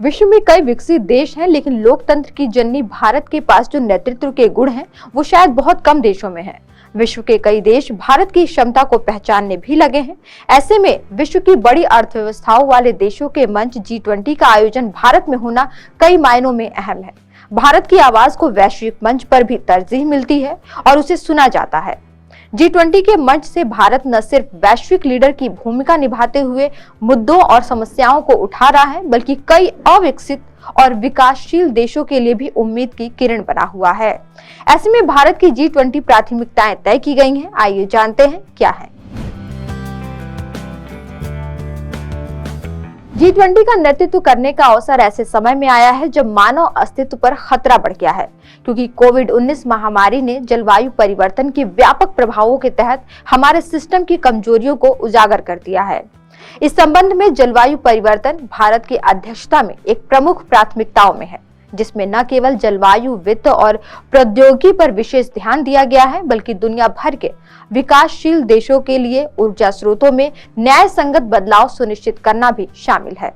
विश्व में कई विकसित देश हैं, लेकिन लोकतंत्र की जननी भारत के पास जो नेतृत्व के गुण हैं, वो शायद बहुत कम देशों में हैं। विश्व के कई देश भारत की क्षमता को पहचानने भी लगे हैं। ऐसे में विश्व की बड़ी अर्थव्यवस्थाओं वाले देशों के मंच G20 का आयोजन भारत में होना कई मायनों में अहम है। भारत की आवाज को वैश्विक मंच पर भी तरजीह मिलती है और उसे सुना जाता है। G20 के मंच से भारत न सिर्फ वैश्विक लीडर की भूमिका निभाते हुए मुद्दों और समस्याओं को उठा रहा है, बल्कि कई अविकसित और विकासशील देशों के लिए भी उम्मीद की किरण बना हुआ है। ऐसे में भारत की G20 प्राथमिकताएं तय की गई हैं। आइए जानते हैं क्या है। G20 का नेतृत्व करने का अवसर ऐसे समय में आया है जब मानव अस्तित्व पर खतरा बढ़ गया है, क्योंकि कोविड-19 महामारी ने जलवायु परिवर्तन के व्यापक प्रभावों के तहत हमारे सिस्टम की कमजोरियों को उजागर कर दिया है। इस संबंध में जलवायु परिवर्तन भारत की अध्यक्षता में एक प्रमुख प्राथमिकताओं में है, जिसमें न केवल जलवायु, वित्त और प्रौद्योगिकी पर विशेष ध्यान दिया गया है, बल्कि दुनिया भर के विकासशील देशों के लिए ऊर्जा स्रोतों में न्याय संगत बदलाव सुनिश्चित करना भी शामिल है।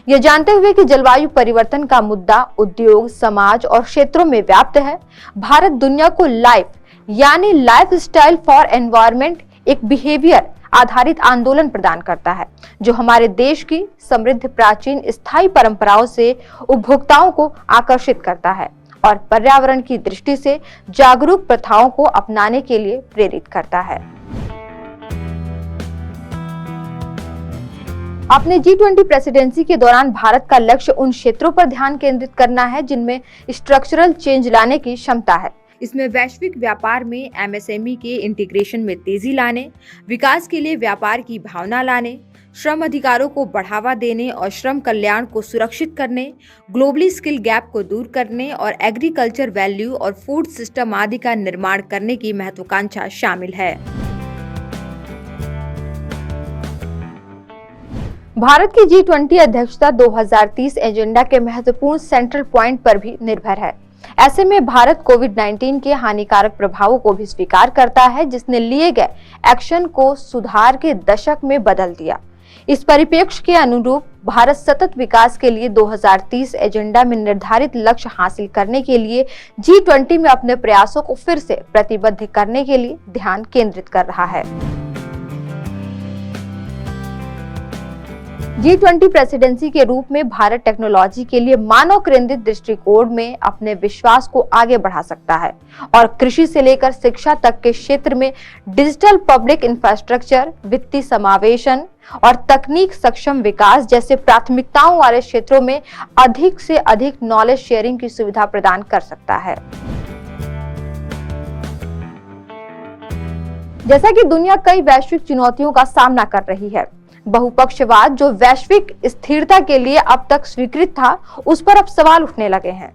ये जानते हुए कि जलवायु परिवर्तन का मुद्दा उद्योग, समाज और क्षेत्रों में व्याप्त है, भारत दुनिया को लाइफस्टाइल फॉर एनवायरनमेंट एक बिहेवियर आधारित आंदोलन प्रदान करता है, जो हमारे देश की समृद्ध प्राचीन स्थायी परंपराओं से उपभोक्ताओं को आकर्षित करता है और पर्यावरण की दृष्टि से जागरूक प्रथाओं को अपनाने के लिए प्रेरित करता है। अपने G20 प्रेसिडेंसी के दौरान भारत का लक्ष्य उन क्षेत्रों पर ध्यान केंद्रित करना है जिनमें स्ट्रक्चरल चेंज लाने की क्षमता है। इसमें वैश्विक व्यापार में MSME के इंटीग्रेशन में तेजी लाने, विकास के लिए व्यापार की भावना लाने, श्रम अधिकारों को बढ़ावा देने और श्रम कल्याण को सुरक्षित करने, ग्लोबली स्किल गैप को दूर करने और एग्रीकल्चर वैल्यू और फूड सिस्टम आदि का निर्माण करने की महत्वाकांक्षा शामिल है। भारत की G20 अध्यक्षता 2030 एजेंडा के महत्वपूर्ण सेंट्रल पॉइंट पर भी निर्भर है। ऐसे में भारत कोविड-19 के हानिकारक प्रभावों को भी स्वीकार करता है, जिसने लिए गए एक्शन को सुधार के दशक में बदल दिया। इस परिप्रेक्ष्य के अनुरूप भारत सतत विकास के लिए 2030 एजेंडा में निर्धारित लक्ष्य हासिल करने के लिए G20 में अपने प्रयासों को फिर से प्रतिबद्ध करने के लिए ध्यान केंद्रित कर रहा है। G20 प्रेसिडेंसी के रूप में भारत टेक्नोलॉजी के लिए मानव केंद्रित दृष्टिकोण में अपने विश्वास को आगे बढ़ा सकता है और कृषि से लेकर शिक्षा तक के क्षेत्र में डिजिटल पब्लिक इंफ्रास्ट्रक्चर, वित्तीय समावेशन और तकनीक सक्षम विकास जैसे प्राथमिकताओं वाले क्षेत्रों में अधिक से अधिक नॉलेज शेयरिंग की सुविधा प्रदान कर सकता है। जैसा कि दुनिया कई वैश्विक चुनौतियों का सामना कर रही है, बहुपक्षवाद जो वैश्विक स्थिरता के लिए अब तक स्वीकृत था, उस पर अब सवाल उठने लगे हैं।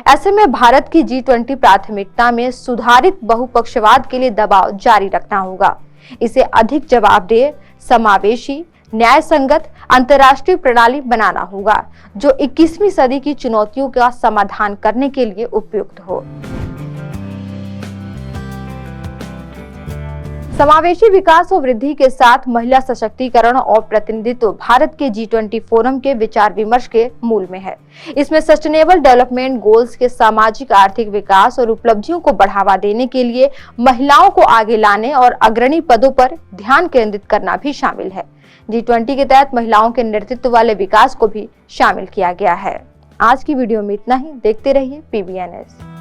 ऐसे में भारत की G20 प्राथमिकता में सुधारित बहुपक्षवाद के लिए दबाव जारी रखना होगा। इसे अधिक जवाबदेह, समावेशी, न्याय संगत अंतर्राष्ट्रीय प्रणाली बनाना होगा, जो 21वीं सदी की चुनौतियों का समाधान करने के लिए उपयुक्त हो। समावेशी विकास और वृद्धि के साथ महिला सशक्तिकरण और प्रतिनिधित्व भारत के G20 फोरम के विचार विमर्श के मूल में है। इसमें सस्टेनेबल डेवलपमेंट गोल्स के सामाजिक आर्थिक विकास और उपलब्धियों को बढ़ावा देने के लिए महिलाओं को आगे लाने और अग्रणी पदों पर ध्यान केंद्रित करना भी शामिल है। G20 के तहत महिलाओं के नेतृत्व वाले विकास को भी शामिल किया गया है। आज की वीडियो में इतना ही। देखते रहिए PBNS।